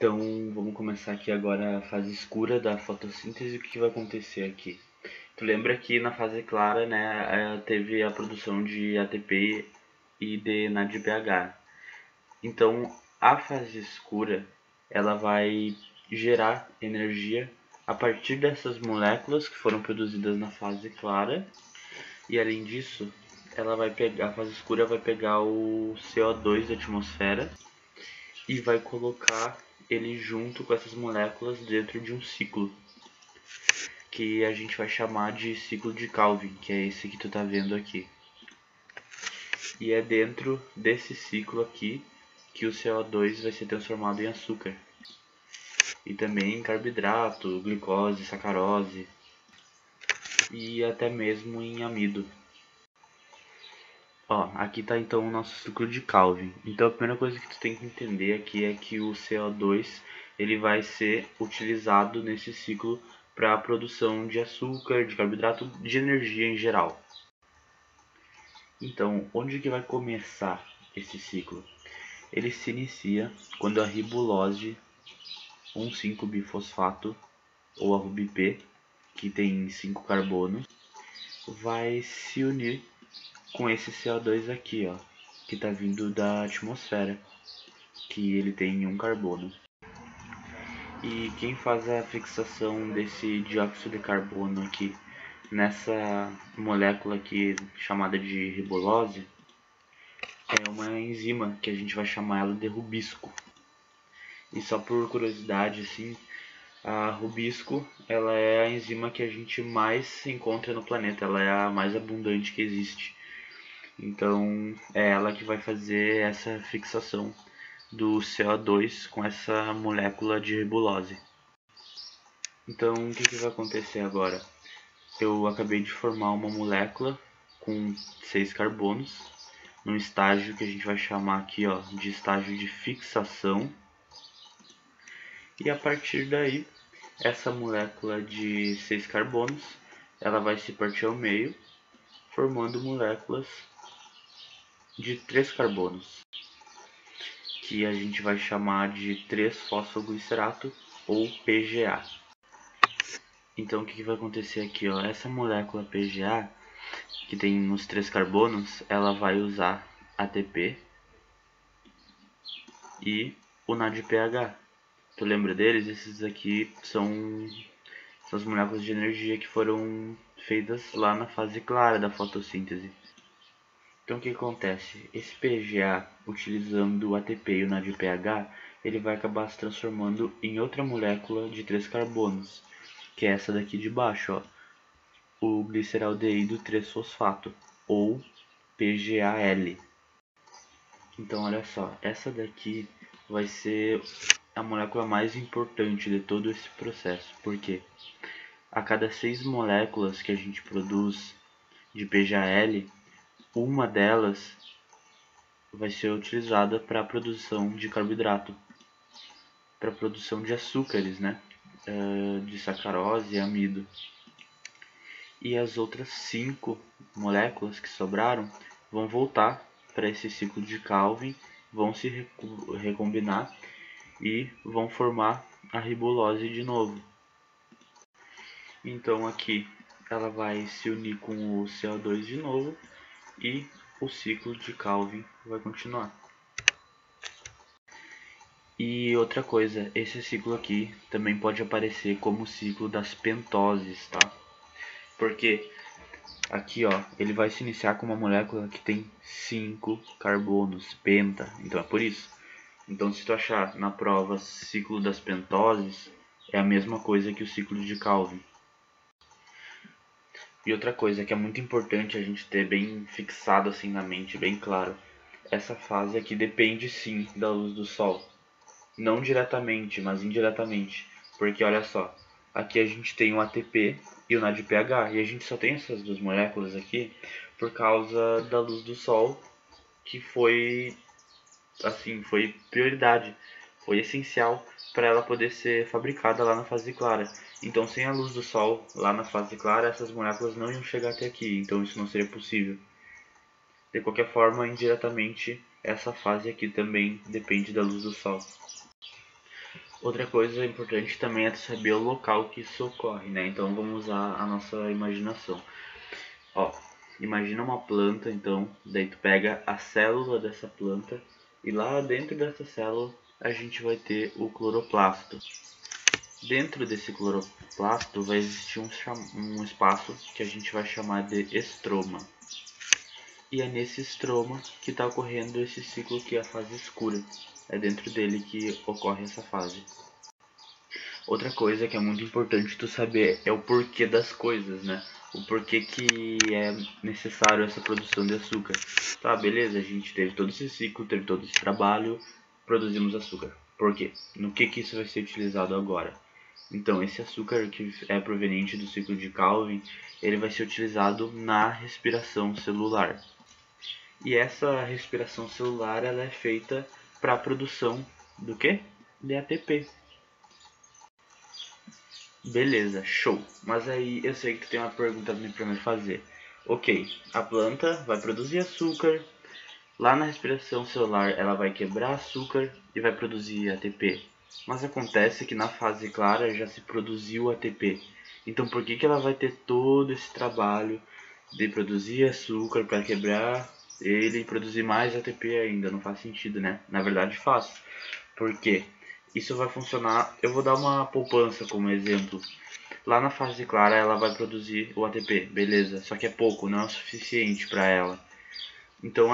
Então vamos começar aqui agora a fase escura da fotossíntese. O que vai acontecer aqui? Tu lembra que na fase clara, né, teve a produção de ATP e de NADPH. Então a fase escura ela vai gerar energia a partir dessas moléculas que foram produzidas na fase clara, e além disso a fase escura vai pegar o CO2 da atmosfera e vai colocar ele junto com essas moléculas dentro de um ciclo que a gente vai chamar de ciclo de Calvin, que é esse que tu tá vendo aqui. E é dentro desse ciclo aqui que o CO2 vai ser transformado em açúcar e também em carboidrato, glicose, sacarose e até mesmo em amido. Ó, aqui tá então o nosso ciclo de Calvin. Então a primeira coisa que tu tem que entender aqui é que o CO2 ele vai ser utilizado nesse ciclo para a produção de açúcar, de carboidrato, de energia em geral. Então, onde que vai começar esse ciclo? Ele se inicia quando a ribulose 1,5-bifosfato, ou a RuBP, que tem 5 carbonos, vai se unir com esse CO2 aqui, ó, que está vindo da atmosfera, que ele tem um carbono. E quem faz a fixação desse dióxido de carbono aqui nessa molécula aqui chamada de ribulose é uma enzima que a gente vai chamar ela de rubisco. E só por curiosidade, assim, a rubisco ela é a enzima que a gente mais encontra no planeta, ela é a mais abundante que existe. Então é ela que vai fazer essa fixação do CO2 com essa molécula de ribulose. Então o que vai acontecer agora? Eu acabei de formar uma molécula com 6 carbonos, num estágio que a gente vai chamar aqui, ó, de estágio de fixação. E a partir daí, essa molécula de 6 carbonos, ela vai se partir ao meio, formando moléculas de 3 carbonos, que a gente vai chamar de 3-fosfoglicerato ou PGA. Então o que vai acontecer aqui, ó? Essa molécula PGA, que tem os 3 carbonos, ela vai usar ATP e o NADPH. Tu lembra deles? Esses aqui são as moléculas de energia que foram feitas lá na fase clara da fotossíntese. Então o que acontece? Esse PGA, utilizando o ATP e o NADPH, ele vai acabar se transformando em outra molécula de 3 carbonos, que é essa daqui de baixo, ó, o gliceraldeído 3-fosfato, ou PGAL. Então olha só, essa daqui vai ser a molécula mais importante de todo esse processo, porque a cada 6 moléculas que a gente produz de PGAL, uma delas vai ser utilizada para a produção de carboidrato, para a produção de açúcares, né? De sacarose e amido. E as outras 5 moléculas que sobraram vão voltar para esse ciclo de Calvin, vão se recombinar e vão formar a ribulose de novo. Então aqui ela vai se unir com o CO2 de novo e o ciclo de Calvin vai continuar. E outra coisa, esse ciclo aqui também pode aparecer como o ciclo das pentoses, tá? Porque aqui, ó, ele vai se iniciar com uma molécula que tem 5 carbonos, penta, então é por isso. Então se tu achar na prova ciclo das pentoses, é a mesma coisa que o ciclo de Calvin. E outra coisa que é muito importante a gente ter bem fixado assim na mente, bem claro, essa fase aqui depende sim da luz do sol. Não diretamente, mas indiretamente. Porque olha só, aqui a gente tem o ATP e o NADPH, e a gente só tem essas duas moléculas aqui por causa da luz do sol, que foi prioridade, foi essencial para ela poder ser fabricada lá na fase clara. Então, sem a luz do sol lá na fase clara, essas moléculas não iam chegar até aqui, então isso não seria possível. De qualquer forma, indiretamente, essa fase aqui também depende da luz do sol. Outra coisa importante também é tu saber o local que isso ocorre, né? Então vamos usar a nossa imaginação. Ó, imagina uma planta, então, daí tu pega a célula dessa planta e lá dentro dessa célula a gente vai ter o cloroplasto. Dentro desse cloroplasto vai existir um espaço que a gente vai chamar de estroma. E é nesse estroma que está ocorrendo esse ciclo que é a fase escura. É dentro dele que ocorre essa fase. Outra coisa que é muito importante tu saber é o porquê das coisas, né? O porquê que é necessário essa produção de açúcar. Tá, beleza, a gente teve todo esse ciclo, teve todo esse trabalho, produzimos açúcar. Por quê? No que isso vai ser utilizado agora? Então, esse açúcar que é proveniente do ciclo de Calvin, ele vai ser utilizado na respiração celular. E essa respiração celular ela é feita para a produção do quê? De ATP. Beleza, show. Mas aí eu sei que tu tem uma pergunta para me fazer. Ok, a planta vai produzir açúcar, lá na respiração celular ela vai quebrar açúcar e vai produzir ATP. Mas acontece que na fase clara já se produziu ATP. Então por que ela vai ter todo esse trabalho de produzir açúcar para quebrar ele e produzir mais ATP ainda? Não faz sentido, né? Na verdade faz. Por quê? Isso vai funcionar. Eu vou dar uma poupança como exemplo. Lá na fase clara ela vai produzir o ATP, beleza? Só que é pouco, não é o suficiente para ela. Então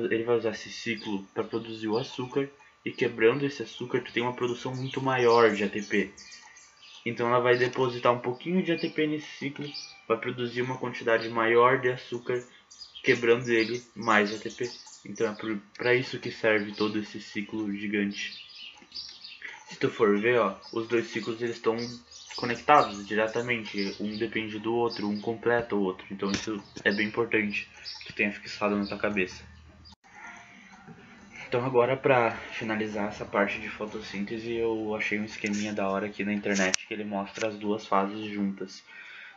ele vai usar esse ciclo para produzir o açúcar e quebrando esse açúcar tu tem uma produção muito maior de ATP. Então ela vai depositar um pouquinho de ATP nesse ciclo, vai produzir uma quantidade maior de açúcar, quebrando ele mais ATP. Então é para isso que serve todo esse ciclo gigante. Se tu for ver, ó, os dois ciclos eles estão conectados diretamente, um depende do outro, um completa o outro. Então isso é bem importante que tenha fixado na tua cabeça. Então agora para finalizar essa parte de fotossíntese, eu achei um esqueminha da hora aqui na internet que ele mostra as duas fases juntas.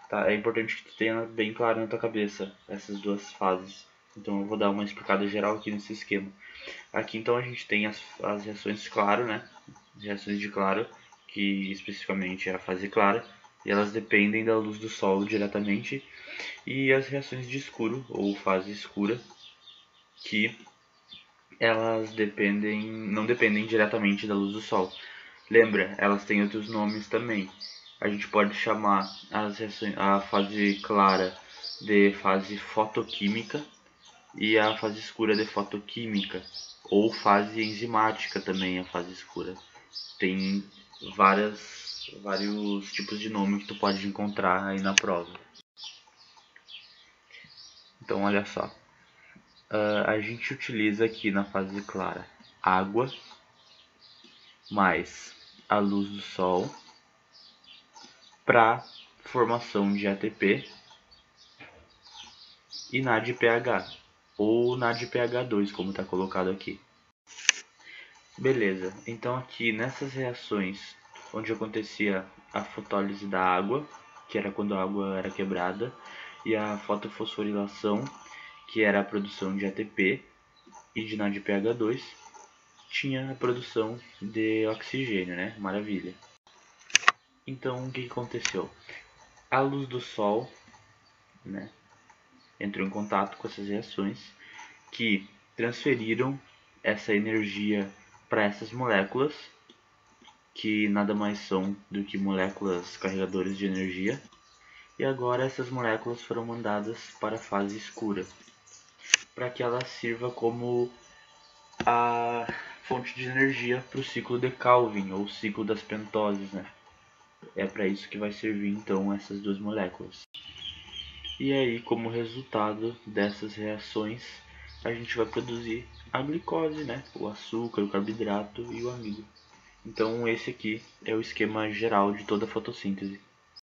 Tá? É importante que tu tenha bem claro na tua cabeça essas duas fases. Então eu vou dar uma explicada geral aqui nesse esquema. Aqui então a gente tem as reações claro, né? Reações de claro, que especificamente é a fase clara, e elas dependem da luz do sol diretamente, e as reações de escuro ou fase escura, que elas não dependem diretamente da luz do sol. Lembra, elas têm outros nomes também. A gente pode chamar a fase clara de fase fotoquímica e a fase escura de fotoquímica, ou fase enzimática também, a fase escura. Tem vários tipos de nome que tu pode encontrar aí na prova. Então olha só, a gente utiliza aqui na fase clara água mais a luz do sol para formação de ATP e NADPH, ou NADPH2, como está colocado aqui. Beleza, então aqui nessas reações onde acontecia a fotólise da água, que era quando a água era quebrada, e a fotofosforilação, que era a produção de ATP e de NADPH2, tinha a produção de oxigênio, né? Maravilha. Então o que aconteceu? A luz do sol, né, entrou em contato com essas reações que transferiram essa energia para essas moléculas, que nada mais são do que moléculas carregadoras de energia, e agora essas moléculas foram mandadas para a fase escura, para que ela sirva como a fonte de energia para o ciclo de Calvin, ou ciclo das pentoses, né? É para isso que vai servir então essas duas moléculas. E aí, como resultado dessas reações, a gente vai produzir a glicose, né? O açúcar, o carboidrato e o amido. Então esse aqui é o esquema geral de toda a fotossíntese.